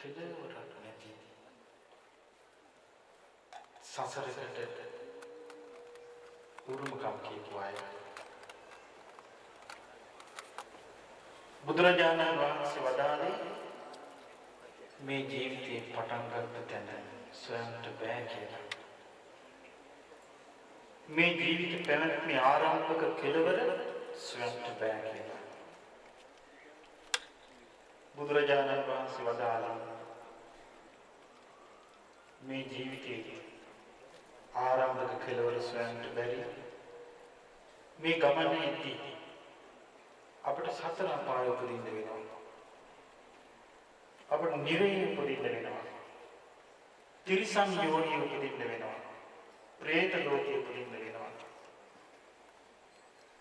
කෙලවරක් නැති සසරකට උරුමකම් කියපු අය බුදුරජාණන් වහන්සේ වදාළේ මේ ජීවිතේ පටන් ගන්න තැන සොයන්න බෑ කියලා. මේ ජීවිත පැවැත්මේ ආරම්භක කෙලවර සොයන්න බෑ කියලා. බුදුරජාණන් වහන්සේ වදාළා මේ ජීවිතයේ ආරම්භක කෙලවර සොයන්න බැරි මේ ගමනේදී අපිට සතර අපාය උපදින්න වෙනවා. අපිට නිරේ උපදින්න වෙනවා. තිරිසන් යෝනිය උපදින්න වෙනවා. പ്രേත ලෝකෙ උපදින්න වෙනවා.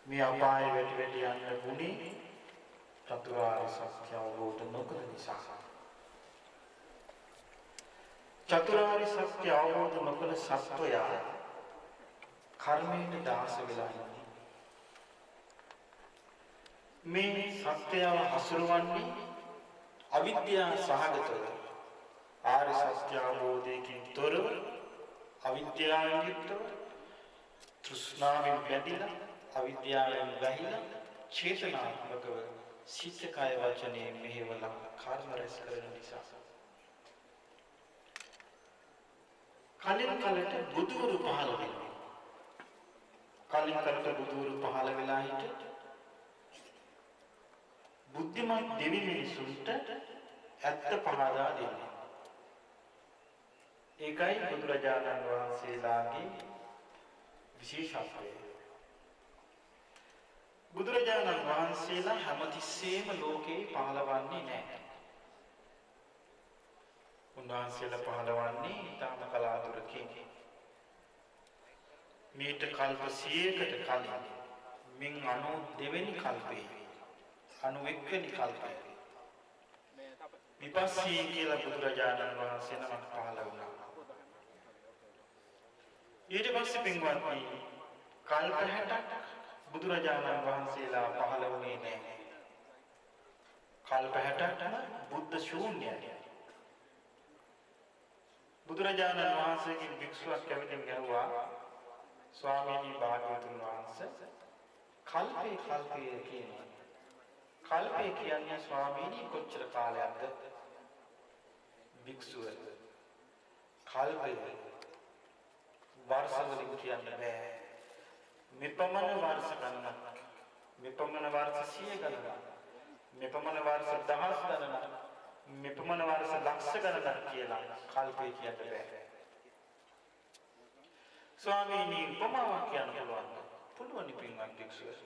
මේ අපාය වැටි වැටි යන්න ගුණේ චතුරාර්ය සත්‍ය අවබෝධ නොකර නිසා. චතුරාර්ය සත්‍ය අවබෝධ නොකළ සත්වයා කර්මයට දාස වෙලා ඉන්නේ. මේ සත්‍යව හසුරවන්නේ අවිද්‍යාව සහගතව ආර්ය සත්‍ය අවබෝධයෙන් තොරව අවිද්‍යාවෙන් යුක්තව තෘෂ්ණාවෙන් බැඳිලා අවිද්‍යාවෙන් වැහිලා චේතනාත්මකව සිත කය වචනේ මෙහෙवला කර්ම රැස් කරන නිසා කලින් කලට බුදුවරු පහළ වෙනවා. කලින් කලට බුදුවරු පහළ වෙලා හිට බුද්ධිමත් දෙවි මිනිසුන්ට ඇත්ත පහදා දෙන්නේ. ඒකයි බුදුරජාණන් වහන්සේලාගේ විශේෂත්වය. බුදුරජාණන් වහන්සේලා හැමතිස්සෙම ලෝකේ පහළවන්නේ නැහැ. උන්වහන්සේලා පහළවන්නේ ඊටම කලාතුරකින්. මීට කල්ප 100කට කලින් මින් 92 වෙනි කල්පේ 91 වෙනි කල්පේ විපස්සී කියලා බුදුරජාණන් වහන්සේ නමක් පහළ වුණා. ඊට පස්සේ පින්වත්නි කල්ප 60ක් බුදුරජාණන් වහන්සේලා පහළ වුණේ නැහැ. කල්ප 60ක්ම බුද්ධ ශූන්‍යයි. බුදුරජාණන් වහන්සේගේ භික්ෂුවක් කැවිදින් ගැහුවා ස්වාමීනි භාග්‍යවතුන් වහන්සේ කල්පේ කියනවා. කල්පේ කියන්නේ ස්වාමීනි කොච්චර කාලයක්ද? භික්ෂුව කල්පේ වර්ෂවලින් කියන්න බෑ. මෙපමණ වර්ෂ ගණනක්, මෙපමණ වර්ෂ 100 ගණනක්, මෙපමණ වර්ෂ දහස් ගණනක්, මෙපමණ වර්ෂ ලක්ෂ ගණනක් කියලා කල්පේ කියන්න බෑ. ස්වාමීනි උපමාවක් කියන්න පුළුවන්. පුළුවන් පින්වත් භික්ෂුව.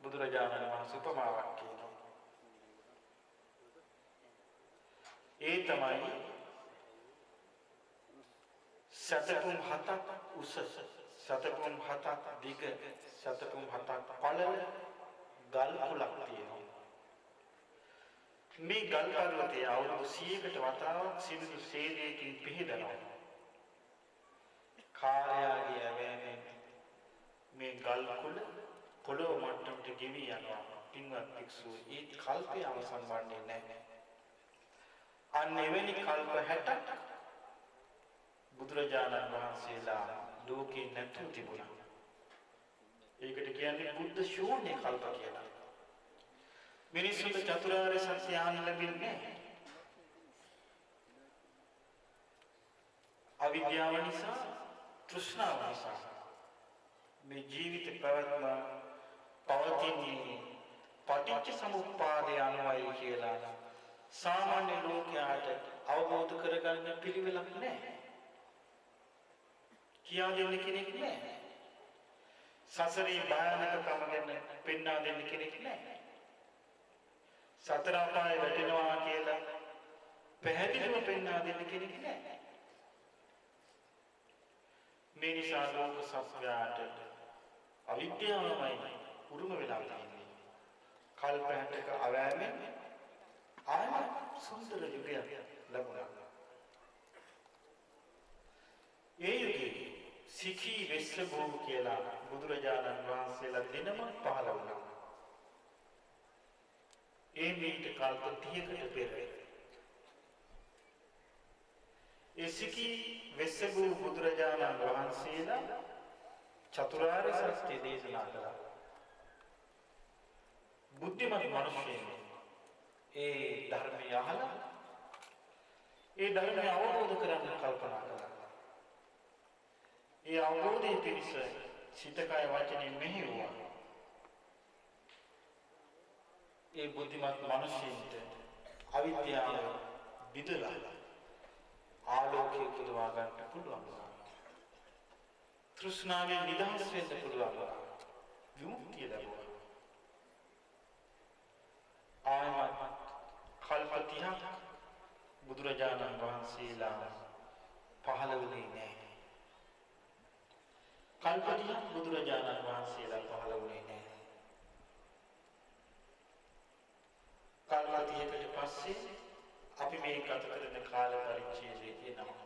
බුදුරජාණන් වහන්සේ උපමාවක් කියනවා. ඒ තමයි සතපුම් 7ක් උස, සතපුම් 7ක් දිග, සතපුම් 7ක් පළල ගල් කුලක් තියෙනවා. මේ ගල් පර්වතයේ අවුරුදු 100කට වතාවක් සිනිඳු සේදයකින් පිහිදනවා. කාර්යාගේ ඇවෑමෙන් මේ ගල් කුල පොළොව මට්ටමට ගෙවි යනවා. පින්වත් භික්ෂුව ඒ කල්පය අවසන් වන්නේ නැහැ. අන්න එවැනි කල්ප 60ක් බුදුරජාණන් වහන්සේලා ලෝකේ නැතුව තිබුණා. ඒකට කියන්නේ බුද්ධ ශූන්‍ය කල්ප කියලා. මිනිස්සුන්ට චතුරාර්ය සත්‍ය ආන්න ලැබෙන්නේ නැහැ. අවිද්‍යාව නිසා, තෘෂ්ණාව නිසා මේ ජීවිත පැවැත්ම පවතින්නේ පටිච්ච සමුප්පාදය අනුවයි කියලා සාමාන්‍ය ලෝකයාට අවබෝධ කරගන්න පිළිවෙලක් නැහැ. කියා දෙන්න කෙනෙක් නැහැ. සසරේ භයානකකම ගැන පෙන්වා දෙන්න කෙනෙක් නැහැ. සතර අපාය වැටෙනවා කියලා පැහැදිලිව පෙන්වා දෙන්න කෙනෙක් නැහැ. මේ නිසා ලෝක සත්‍යයට අවිද්‍යාවමයි උරුම වෙලා තියෙන්නේ. කල්ප 60ක අවෑමෙන් ආයම සුන්දර යුගයක් ලැබුණා. ඒ යුගයේ සිඛී වෙස්සභූ කියලා බුදුරජාණන් වහන්සේලා දිනම පහළ වුණා. ඒ මීට කල්ප 30කට පෙර එසිකි වෙස්සබු බුදුරජාණන් වහන්සේලා චතුරාර්ය සත්‍ය දේශනා කළා. බුද්ධිමත් මිනිස්සුන් ඒ ධර්මය අහලා ඒ ධර්මය අවබෝධ කරගන්න කල්පනා කළා. ඒ අවබෝධයේ පිණිස සිත කය වචනේ මෙහෙයුවා. ඒ බුද්ධිමත් මිනිස්සුන්ට අවිද්‍යාව විදලා ආලෝකය පුදවා ගන්න පුළුවන්. තෘෂ්ණාවෙන් නිදහස් වෙන්න පුළුවන්. විමුක්තිය ලැබුවා. ආයමත් කල්ප 30ක් බුදුරජාණන් වහන්සේලා පහළ වුණේ නැහැ. කල්ප 30ක් බුදුරජාණන් වහන්සේලා පහළ වුණේ නැහැ. කල්ප 30කට පස්සේ අපි මේ ගත කරන කාල පරිච්ඡේදය එනවා.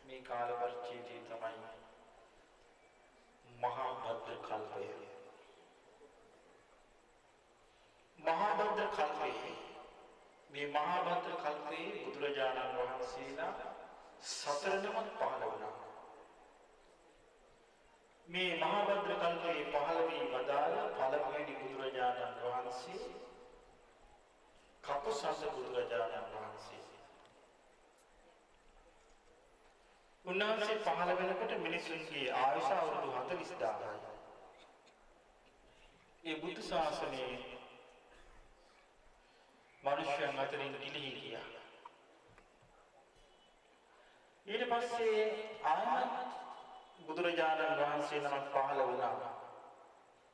මේ කාල පරිච්ඡේදය තමයි මහා භද්‍ර කල්පය. මහා භද්‍ර කල්පයේ මේ මහා භද්‍ර කල්පයේ බුදුරජාණන් වහන්සේලා සතරනම පහළ වුණා. මේ මහා භද්‍ර කල්පයේ පහළ වී වදාළ පළමුවෙනි බුදුරජාණන් වහන්සේ කපුසඳ බුදුරජාණන් වහන්සේ. උන්වහන්සේ පහළ වෙනකොට මිනිසුන්ගේ ආයුෂ අවුරුදු 40000යි. ඒ බුද්ධ ශාසනයේ මිනිස්යන් අතරින් ගිලිහි ගියා. ඊට පස්සේ ආයත් බුදුරජාණන් වහන්සේ නමක් පහළ වුණා.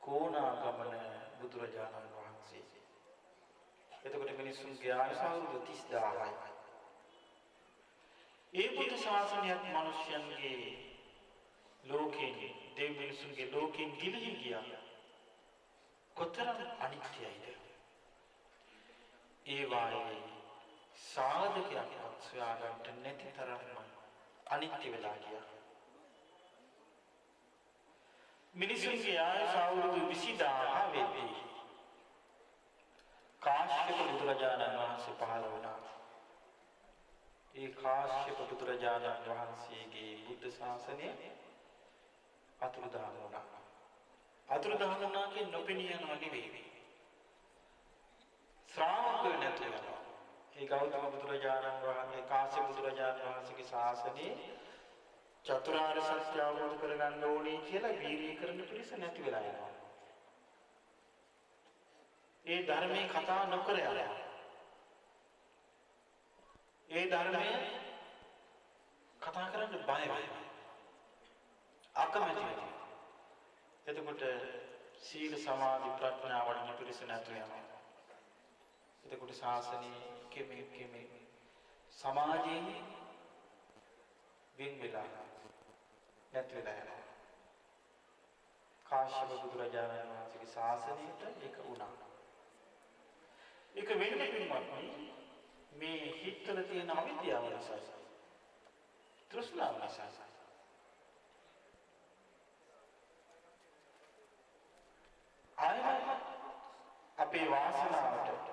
කොණාගමන බුදුරජාණන් වහන්සේ. එතකොට මිනිසුන්ගේ ආයුෂ අවුරුදු 30000යි. ඒ බුද්ධ ශාසනයත් මිනිස්යන්ගේ ලෝකයෙන් දෙව් මිනිසුන්ගේ ලෝකයෙන් ගිලිහි ගියා. කොතරම් අනිත්‍යයිද? ඒ වායේ සාධකයක් සොයාගන්න නැති තරම්ම අනිත්‍ය වෙලා ගියා. මිනිසුන්ගේ ආයුෂ අවුරුදු 20000 වෙද්දී කාශ්‍යප බුදුරජාණන් වහන්සේ පහළ වුණා. ඒ කාශ්‍යප බුදුරජාණන් වහන්සේගේ බුද්ධ ශාසනය අතුරුදහන් වුණා. අතුරුදහන් වුණා කියන්නේ නොපෙනී යනවා නෙවෙයි. ශ්‍රාවකයෝ නැති වෙනවා. ඒ ගෞතම බුදුරජාණන් වහන්සේ කාශ්‍යප බුදුරජාණන් වහන්සේගේ ශාසනයේ චතුරාර්ය සත්‍ය අවබෝධ කරගන්න ඕනේ කියලා වීර්ය කරන පිරිස නැති වෙලා යනවා. ඒ ධර්මයේ කතා නොකර යනවා. ඒ ධර්මය කතා කරන්න බය වෙනවා. අකමැති වෙනවා. එතකොට සීල සමාධි ප්‍රඥා වඩන පිරිස නැතු වෙනවා. එතකොට ශාසනයේ කෙමෙ සමාජයෙන් වෙන් වෙලා නැති වෙලා යනවා. කාශ්‍යප බුදුරජාණන් වහන්සේගේ ශාසනයට ඒක වුණා. ඒක වෙන්නේ පින්වත්නි මේ හිතවල තියෙන අවිද්‍යාව නිසා. තෘෂ්ණාව නිසා. ආයම අපේ වාසනාවට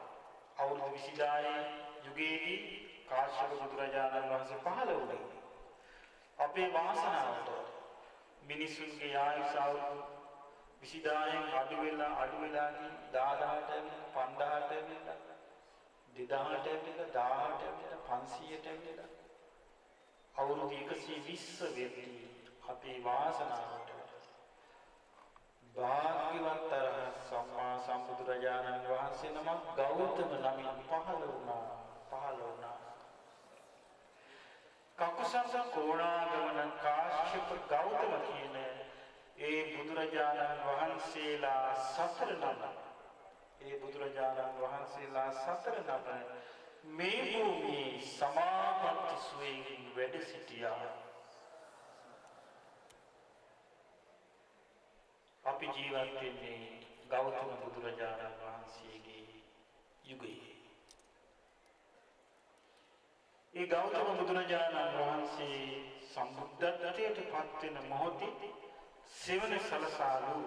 අවුරුදු 20000 යුගයේදී කාශ්‍යප බුදුරජාණන් වහන්සේ පහළ වුණේ. අපේ වාසනාවට මිනිසුන්ගේ ආයුෂ අවුරුදු 20000න් අඩු වෙලා ගිහින් 10000ට වෙන 5000ට වෙන 2000ට වෙන 1000ට වෙන 500ට වෙන අවුරුදු 120 වෙද්දී අපේ වාසනාවට භාග්‍යවත් සම්මා සම්බුදුරජාණන් වහන්සේ නමක් ගෞතම නමින් පහළ වුණා. කකුසඳ කොණාගමන කාශ්‍යප ගෞතම කියන ඒ බුදුරජාණන් වහන්සේලා සතර නම. ඒ බුදුරජාණන් වහන්සේලා සතර නම මේ භූමියේ සමාපatti සුවයෙන් වැඩ සිටියා. අපි ජීවත් වෙන්නේ ගෞතම බුදුරජාණන් වහන්සේගේ යුගයේ. ඒ ගෞතම බුදුරජාණන් වහන්සේ සම්බුද්ධත්වයට පත් වෙන මොහොතේ සෙවණ සලසාලු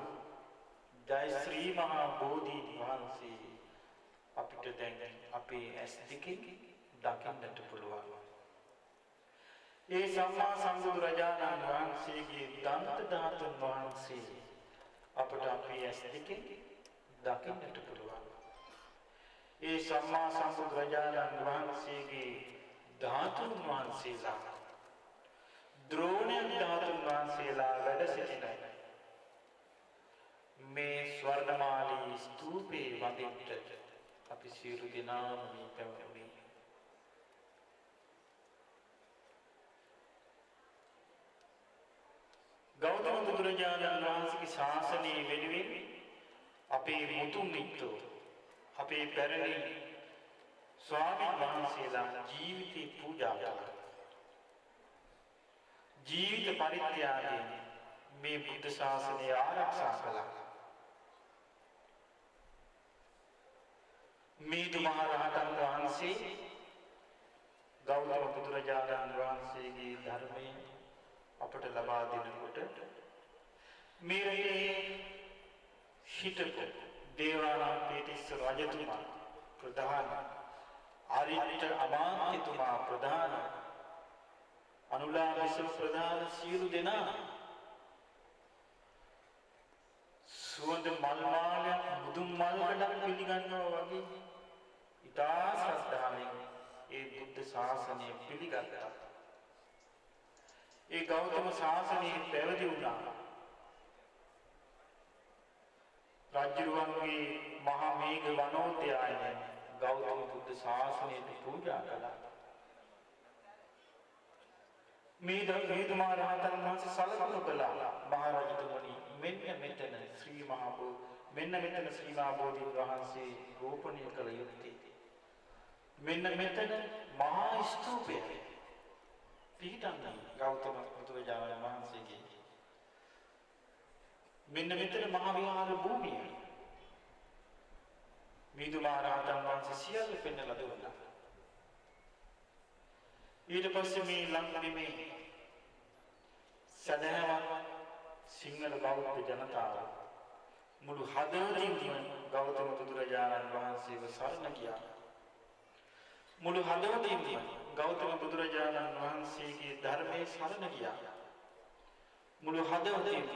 ජය ශ්‍රී මහා බෝධි වහන්සේ අපිට දැන් අපේ ඇස් දෙකෙන් දකින්නට පුළුවන්. ඒ සම්මා සම්බුදුරජාණන් වහන්සේගේ දන්ත ධාතුන් වහන්සේ අපට අපේ ඇස් දෙකෙන් දකින්නට පුළුවන්. ඒ සම්මා සම්බුදුරජාණන් වහන්සේගේ ධාතුන් වහන්සේලා ද්‍රෝණයන් ධාතුන් වහන්සේලා වැඩ සිටින මේ ස්වර්ණමාලී ස්තූපේ වදින්නට අපි සියලු දෙනාම මේ පැවරුණේ. ගෞතම බුදුරජාණන් වහන්සේගේ ශාසනයේ වෙනුවෙන් අපේ මුතුන් මිත්තෝ අපේ පැරණි ස්වාමීන් වහන්සේලා ජීවිතේ පූජා කළා. ජීවිත පරිත්‍යාගයෙන් මේ බුද්ධ ශාසනය ආරක්ෂා කළා. මිහිඳු මහ රහතන් වහන්සේ ගෞතම බුදුරජාණන් වහන්සේගේ ධර්මයෙන් අපට ලබා දෙනකොට මේ රටේ හිටපු දේවානම්පියතිස්ස රජතුමා ප්‍රධාන ආරියට්ට අමාත්‍යතුමා ප්‍රධාන අනුලාභිස ප්‍රධාන සියලු දෙනා සුවඳ මල් මාලයක් මුදුන් මල් ගඩක් පිළිගන්නවා වගේ ඉතා ශ්‍රද්ධාවෙන් ඒ බුද්ධ ශාසනය පිළිගත්තා. ඒ ගෞතම ශාසනයේ පැවිදි වුණා. රජුරුවන්ගේ මහා මේඝ වනෝද්‍යානයේ ගෞතම බුද්ධ ශාසනයට පූජා කළා. මිහිඳු මහ රහතන් වහන්සේ සලකනු කළා. මහරජතුමනි මෙන්න මෙතන ශ්‍රී මහා බෝධීන් වහන්සේ රෝපණය කළ යුත්තේ. මෙන්න මෙතන මහා ස්තූපය පිහිටන්නේ ගෞතම බුදුරජාණන් වහන්සේගේ. මෙන්න මෙතන මහා විහාර භූමිය. මිහිඳු මහ රහතන් වහන්සේ සියල්ල පෙන්වලා දුන්නා. ඊට පස්සේ මේ ලංකෙමේ සදහවත් සිංහල බෞද්ධ ජනතාව මුළු හදවතින්ම ගෞතම බුදුරජාණන් වහන්සේව සරණ ගියා. මුළු හදවතින්ම ගෞතම බුදුරජාණන් වහන්සේගේ ධර්මයේ සරණ ගියා. මුළු හදවතින්ම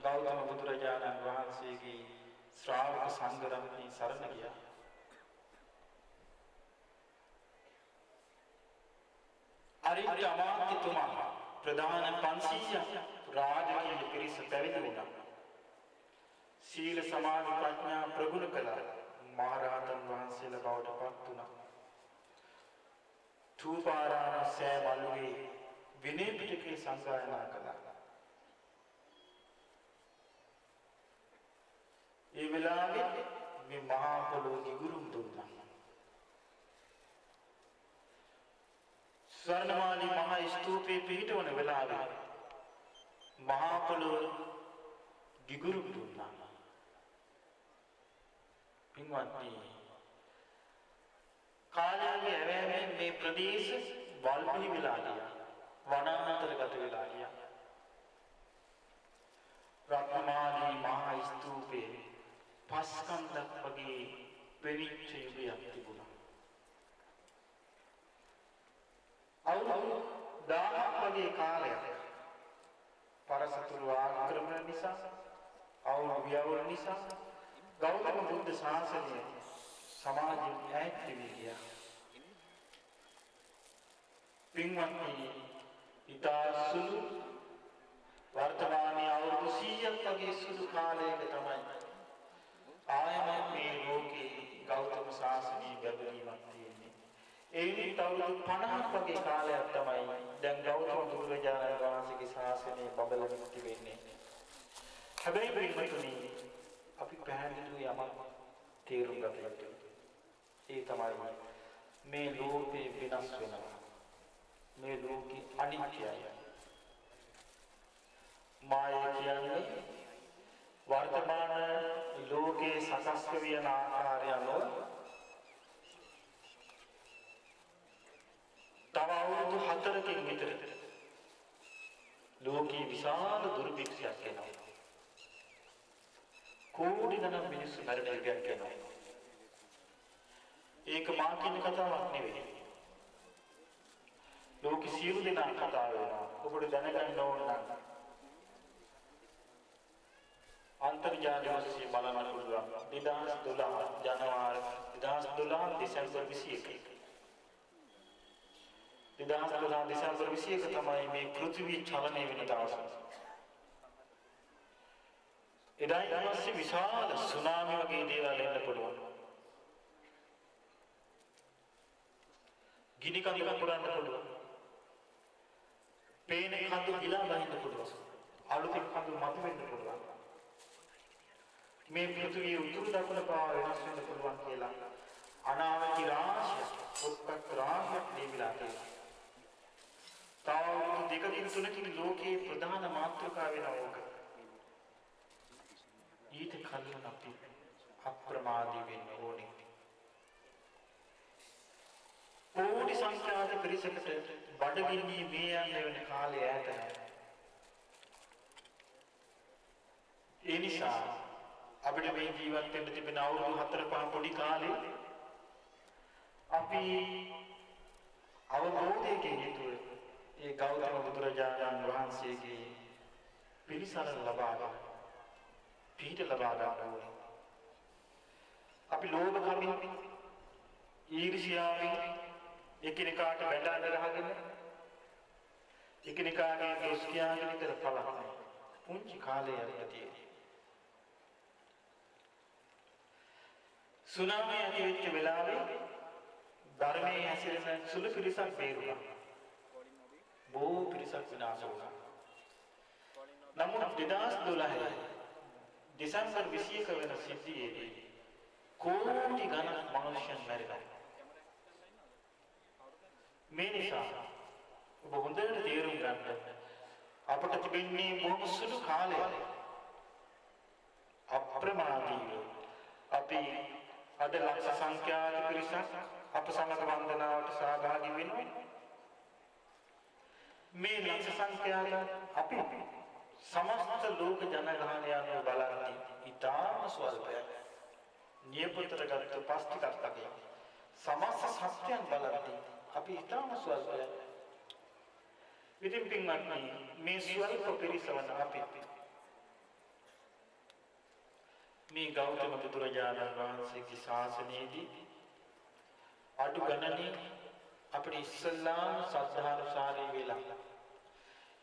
ගෞතම බුදුරජාණන් වහන්සේගේ ශ්‍රාවක සංඝ රත්නයේ සරණ ගියා. අරිට අමාත්‍යතුමා ප්‍රධාන 500 රාජකීය පිරිස පැවිදි වුණා. සීල සමාධි ප්‍රඥා ප්‍රගුණ කළා. මහරහතන් වහන්සේලා බවට පත් වුණා. තූපාරාම සෑමලුවේ විනය පිටකේ සංගායනා කළා. ඒ වෙලාවේ මේ මහා පොළොව ගිගුරුම් දුන්නා. ස්වර්ණමාලී මහා ස්තූපේ පිහිටවන වෙලාවේ මහා පොළොව ගිගුරුම් දුන්නා. පින්වත්නි, කාලයේ ඇවෑමෙන් මේ ප්‍රදේශ වල්පිලි වෙලා ගියා. වනාන්තරගත වෙලා ගියා. රත්නමාලී මහා ස්තූපේ පස්කන්ධක් වගේ පෙනිච්ච යුගයක් තිබුණා. අවුරුදු 1000ක් වගේ කාලයක් පරසතුරු ආක්‍රමණ නිසා, අවුරුදු වියවුල් නිසා ගෞතම බුද්ධ ශාසනය සමාජයෙන් ඈත් වී ගියා. පින්වත්නි, ඉතා සුළු වර්තමානයේ අවුරුදු 100ක් වගේ සුළු කාලයක තමයි ආයමත් මේ ලෝකේ ගෞතම ශාසනය ගැඹුරීමක් තියෙන්නේ. ඒකට අවුරුදු 50ක් වගේ කාලයක් තමයි දැන් ගෞතම බුදුරජාණන් වහන්සේගේ ශාසනය බබලමින් තිබෙන්නේ. හැබැයි පින්වත්නි, අපි පැහැදිලිව යමක් තේරුම් ගත යුතුයි. ඒ තමයි මේ ලෝකේ විනාශ වෙනවා. මේ ලෝකේ අනිත්‍යයි. මාය කියන්නේ වර්තමාන ලෝකේ සකස් වෙන ආකාරය අනුව තව අවුරුදු 4කින් විතර ලෝකේ විශාල දුර්භික්ෂයක් එනවා. කෝටි ගණන් මිනිස්සු මරණ යුගයක් එනවා. ඒක මා කියන කතාවක් නෙවෙයි. ලෝකෙ සියලු දෙනා කතා වෙනවා. ඔබට දැනගන්න ඕන නම් අන්තර්ජාලය ඔස්සේ බලන්න පුළුවන්. 2012 ජනවාරි 2012 දෙසැම්බර් 21. 2012 දෙසැම්බර් 21 තමයි මේ පෘථිවිය චලනය වෙන දවස. එදා ඊපස්සේ විශාල සුනාමි වගේ දේවල් එන්න පුළුවන්. ගිනි කඳු පුරන්න පුළුවන්. පේන කඳු ගිලා බහින්න පුළුවන්. අලුතින් කඳු මතුවෙන්න පුළුවන්. මේ පෘථිවිය උතුරු දකුණ පාව වෙනස් වෙන්න පුළුවන් කියලා අනාවැකි රාශිය පොත්පත් රාශියක් දීවිලා තියෙනවා. තව දෙකකින් තුනකින් ලෝකයේ ප්‍රධාන මාතෘකාව වෙන ඕක. ඊට කලින් අපි අප්‍රමාදී වෙන්න ඕනේ. කෝටි සංඛ්‍යාත පිරිසකට බඩගින්නේ මේ යන්නේ වෙන කාලය ඈත නැහැ. ඒ නිසා අපිට මේ ජීවත් වෙන්න තිබෙන අවුරුදු 4-5 පොඩි කාලේ අපි අවබෝධයකින් යුතුව ඒ ගෞතම බුදුරජාණන් වහන්සේගේ පිළිසරණ ලබා ගන්න පිහිට ලබා ගන්න ඕනේ. අපි ලෝභකමින් ඊර්ෂ්‍යාවෙන් එකිනෙකාට බැඳාන ගහගෙන එකිනෙකාගේ දොස් කියාගෙන ඉඳලා පළක් පුංචි කාලේ යද්දී සුනාමි ඇති වෙච්ච වෙලාවේ ධර්මයේ හැසිරෙන සුළු පිරිසක් බේරුණා. බොහෝ පිරිසක් විනාශ වුණා. නමුත් 2012 දෙසැම්බර් 21 වෙන සිද්ධියේදී කෝටි ගණන් මනුෂ්‍යයන් මැරිලා. මේ නිසා ඔබ හොඳට තේරුම් ගන්න අපට තිබෙන්නේ බොහොම සුළු කාලයක්. අප්‍රමාදීව අපි අද ලක්ෂ සංඛ්‍යාත පිරිසක් අප සමග වන්දනාවට සහභාගී වෙනවා. මේ ලක්ෂ සංඛ්‍යාත අපි සමස්ත ලෝක ජනගහනය අනුව බලද්දී ඉතාම ස්වල්පයක්. නියපොතට ගත්ත පස් ටිකක් වගේ සමස්ත සත්‍යයන් බලද්දී අපි ඉතාම ස්වල්පයක්. ඉතින් පින්වත්නි මේ ස්වල්ප පිරිසවන අපි මේ ගෞතම බුදුරජාණන් වහන්සේගේ ශාසනයේදී අඩු ගණනේ අපිට ඉස්සල්ලාම සද්ධානුසාරී වෙලා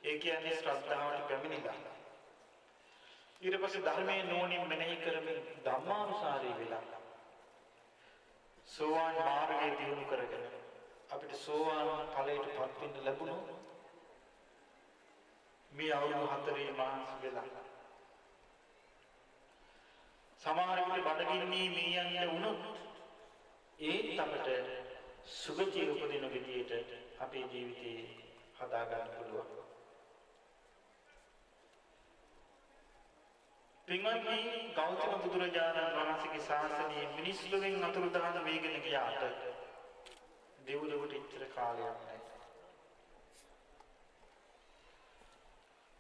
ඒ කියන්නේ ශ්‍රද්ධාවට පැමිණිලා ඊට පස්සේ ධර්මයේ නෝනින් මෙනෙහි කරමින් ධම්මානුසාරී වෙලා සෝවාන් මාර්ගයේ දියුණු කරගෙන අපිට සෝවාන් ඵලයටපත් වෙන්න ලැබුණොත් මේ අවුරුදු 4 මාස වෙලා සමහර විට බඩගින්නේ මේ යන්න වුණොත් ඒත් අපට සුගතිය උපදින විදියට අපේ ජීවිතේ හදා ගන්න පුළුවන්. පින්වත්නි ගෞතම බුදුරජාණන් වහන්සේගේ ශාසනයේ මිනිස් ලෝකෙන් අතුරුදහන වේගෙන ගියාට දෙව්ලොවට ඉච්චර කාලයක් නැහැ.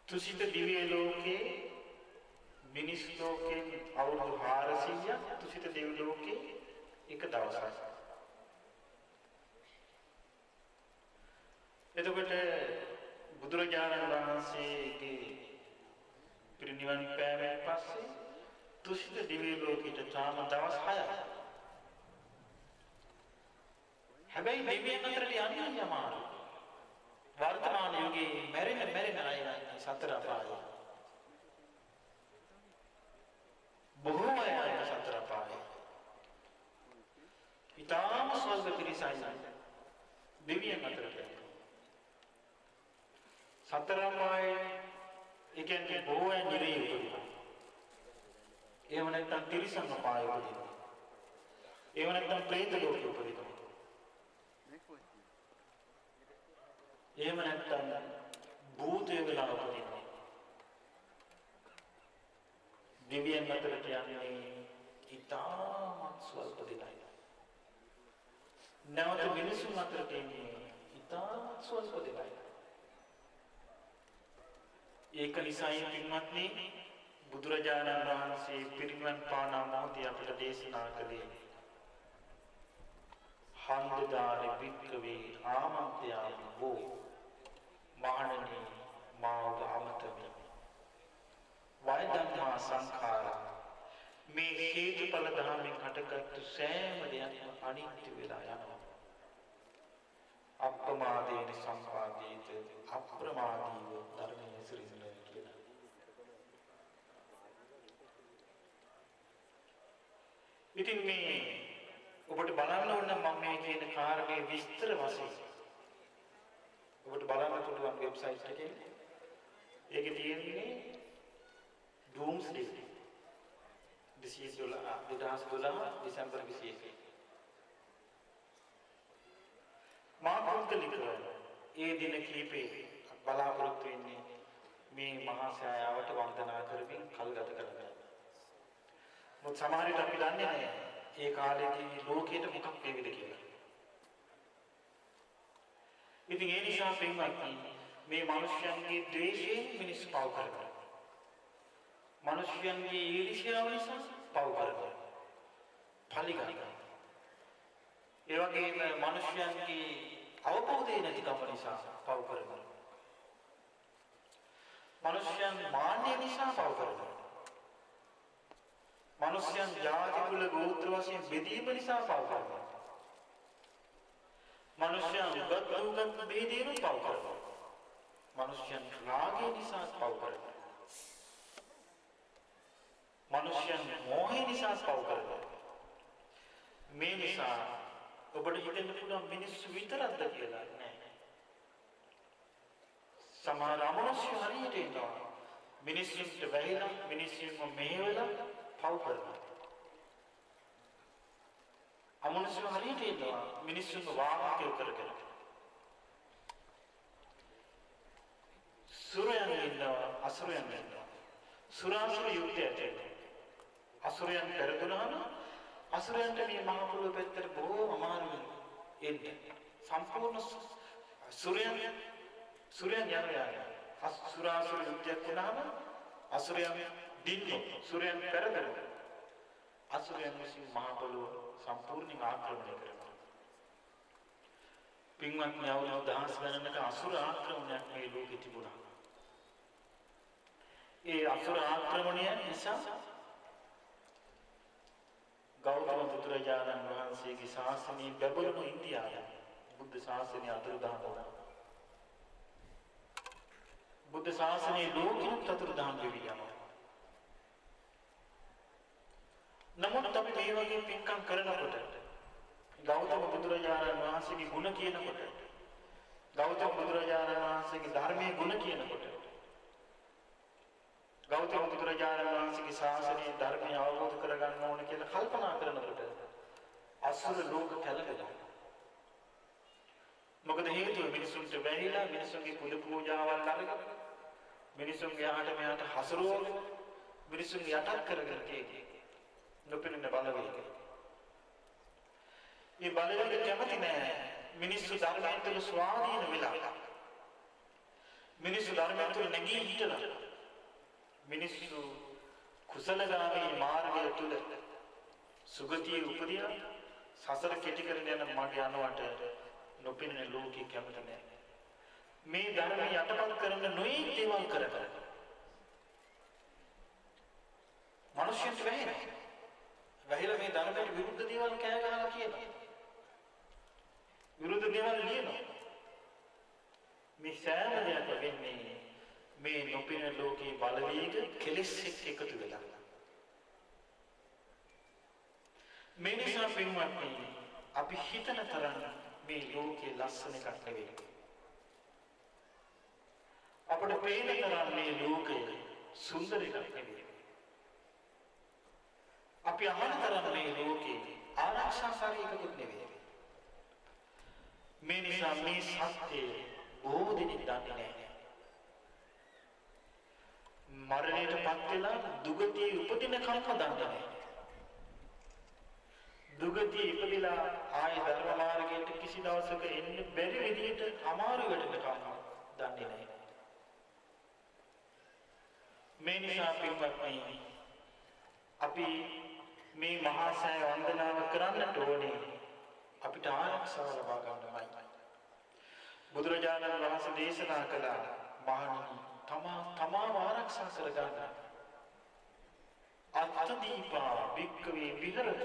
තුසිත දිව්‍ය ලෝකේ මිනිස් ලෝකෙන් අවුරුදු 400ක් තුසිත දෙව් ලෝකේ එක දවසක්. එතකොට බුදුරජාණන් වහන්සේගේ පිරිනිවන් පෑමෙන් පස්සේ තුසිත දිව්‍ය ලෝකෙට තාම දවස් 6ක්. හැබැයි දෙවියන් අතරට යන්නේ අමාරුයි. වර්තමාන යුගයේ මැරෙන අය සතර අපායේ. බොහෝ අය සතර අපායේ. ඊටාම ස්වල්ප පිරිසයි දෙවියන් අතරට යන්නේ. සතර අපායේ ඒ කියන්නේ බොහෝ අය නිරේ උපදිනවා. එහෙම නැත්නම් තිරිසන් අපායේ උපදිනවා. එහෙම නැත්නම් ප්‍රේත ලෝකෙ උපදිනවා. එහෙම නැත්නම් භූතය වෙලා උපදිනවා. දෙවියන් අතරට යන්නේ ඉතාමත් ස්වල්ප දිනයි. නැවත මිනිසුන් අතරට එන්නේ ඉතාමත් ස්වල්ප දිනයි. ඒක නිසායි පින්වත්නි බුදුරජාණන් වහන්සේ පිරිනිවන් පාන මොහොතේ අපට දේශනා කළේ හන්දදාන වික්‍රවේ ආමන්ත්‍යාමි වූ මහණෙනි මා ඔබ අමතමි. වය ධම්මා සංඛාරා මේ හේතුඵල ධර්මයෙන් හටගත්තු සෑම දෙයක්ම අනිත්‍ය වෙලා යනවා. අප්‍රමාදේන සම්පාදේත අප්‍රමාදීව ධර්මයේ සිරිසන කියලා. ඉතින් මේ ඔබට බලන්න ඕන නම් මම මේ කියන කාරණේ විස්තර වශයෙන් ඔබට බලන්න පුළුවන් වෙබ්සයිට් එකේ. ඒකේ තියෙන්නේ Doomsday 2012 දෙසැම්බර් 21. මා පුද්ගලිකව ඒ දින කීපේ බලාපොරොත්තු වෙන්නේ මේ මහා සෑයාවට වන්දනා කරමින් කල් ගත කරන්න. මොකද සමහර විට අපි දන්නේ නැහැ ඒ කාලේදී ලෝකෙට මොකක් වේවිද කියලා. ඉතින් ඒ නිසා පින්වත්නි මේ මිනිස්යන්ගේ ද්වේෂයෙන් මිනිස්සු පව කරනවා. මිනිස්යන්ගේ ඊර්ෂ්‍යාව නිසා පව කරනවා. පලිගන්නවා. ඒ වගේම මිනිස්යන්ගේ අවබෝධය නැතිකම නිසා පව කරනවා. මිනිස්යන් මාන්නය නිසා පව කරනවා. මිනිස්යන් ජාති කුල ගෝත්‍ර වශයෙන් බෙදීම නිසා පව කරනවා. මිනිස්යන් උගත් බෙදීම පව කරනවා. මිනිස්යන් රාගය නිසා පව කරනවා. මිනිස්යන් මෝහය නිසා පව කරනවා. මේ නිසා ඔබට හිතෙන්න පුළුවන් මිනිස්සු විතරක්ද කියලා නෑ. සමහර අමනුෂ්‍ය හරියට ඉන්නවා. මිනිස්සුන්ට වැහිලා මිනිස්සුන්ව මෙහෙवला පව කරනවා. අමනුෂ්‍ය හරියට ඉන්නවා. මිනිස්සුන්ව වාහකයෝ කරගෙන. සුරයන් ඉන්නවා අසුරයන් ඉන්නවා. සුරාසුර යුද්ධයට අසුරයන් පෙරදුනහම අසුරයන්ට මේ මහ පොළොව පැත්තට බොහෝ අමාරුයි එන්නේ. සම්පූර්ණ සුරයන් යනවා. අසුරාසුර යුද්ධයක් වුණාම අසුරයන් දින්නෝ සුරයන් පෙරදෙනවා. අසුරයන් විසින් මහ පොළොව සම්පූර්ණයෙන් ආක්‍රමණය කරනවා. පින්වත්නි අවුරුදු දහස් ගණනක අසුර ආක්‍රමණයක් මේ ලෝකෙ තිබුණා. ඒ අසුර ආක්‍රමණය නිසා ගෞතම බුදුරජාණන් වහන්සේගේ ශාසනය බැබළුණු ඉන්දියාවේ බුද්ධ ශාසනය අතුරුදහන් වුණා. බුද්ධ ශාසනයේ ලෝකෙත් අතුරුදහන් වෙවි යනවා. නමුත් අපි මේ වගේ පින්කම් කරනකොට ගෞතම බුදුරජාණන් වහන්සේගේ ගුණ කියනකොට ගෞතම බුදුරජාණන් වහන්සේගේ ධර්මයේ ගුණ කියනකොට ගෞතම බුදුරජාණන් වහන්සේගේ ශාසනයේ ධර්මය අවබෝධ කරගන්න ඕන කියලා කල්පනා කරනකොට අසුර ලෝක කැළඹෙනවා. මොකද හේතුව මිනිසුන්ට වැහිලා මිනිසුන්ගේ කුල පූජාවල් අරගෙන මිනිසුන්ගේ යහට මෙහාට හසුරුවගෙන මිනිසුන් යටත් කරගෙන තියෙන්නේ නොපෙනෙන බලවේග. මේ බලවේග කැමති නෑ මිනිස්සු ධර්මයෙන් තුල ස්වාධීන වෙලා මිනිස්සු ධර්මයෙන් තුල නැගී හිටලා මිනිස්සු කුසලගාමී මාර්ගය තුල සුගතිය උපදින සසර කෙටි කරගෙන යන මඟ යනවට නොපෙනෙන ලෝකෙ කැමති නැහැ. මේ ධර්මය යටපත් කරන නොයේ දේවල් කරගෙන මිනිස්සුන්ට වැහිලා මේ ධර්මයට විරුද්ධ දේවල් කෑ ගහලා කියනවා. විරුද්ධ දේවල් ලියනවා. මේ සෑම දෙයක් වෙන්නේ මේ නොපෙනෙන ලෝකේ බලවේග කෙලෙස් එක්ක එකතු වෙලා. මේ නිසා පින්වත්නි අපි හිතන තරම් මේ ලෝකේ ලස්සන එකක් නෙවෙයි. අපිට පේන තරම් මේ ලෝකය සුන්දර එකක් නෙවෙයි. අපි අහන තරම් මේ ලෝකේ ආරක්ෂාකාරී එකකුත් නෙවෙයි. මේ නිසා මේ සත්‍යය බොහෝ දෙනෙක් දන්නේ නැහැ. මරණයට පත් වෙලා දුගතිය උපදින කම්ම දන්නේ නැහැ. දුගතිය ඉපදිලා ආයේ ධර්ම මාර්ගයට කිසි දවසක එන්න බැරි විදිහට අමාරු වෙන්න කම්ම දන්නේ නැහැ. මේ නිසා පින්වත්නි අපි මේ මහා සෑය වන්දනාව කරන්නට ඕනේ අපිට ආරක්ෂාව ලබා ගන්නමයි. බුදුරජාණන් වහන්සේ දේශනා කළා මහණෙනි තමා ආරක්ෂා කරගන්න. අත්තදීපා භික්ඛවේ විහෙරත.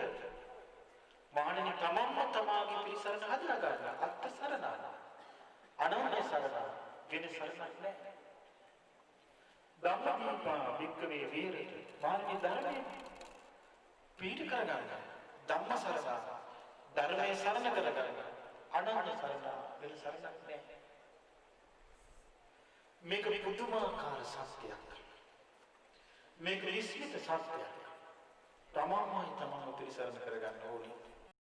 මහණෙනි තමන්ම තමාගේ පිරිසරණ හදා ගන්න. අත්ත සරණ. අනන්‍ය සරණ. වෙන සරණක් නැහැ. ධම්මදීපා භික්ඛවේ විහෙරත. මහණෙනි ධර්මයේ පීඨ කරගන්න. ධම්ම සරණ. ධර්මයේ සරණ කරගන්න. අනන්‍ය සරණ. වෙන සරණක් නැහැ. මේක පුදුමාකාර සත්‍යයක්. මේක විශ්මිත සත්‍යයක්. තමන්මයි තමන්ව පිරිසරණ කරගන්න ඕනේ.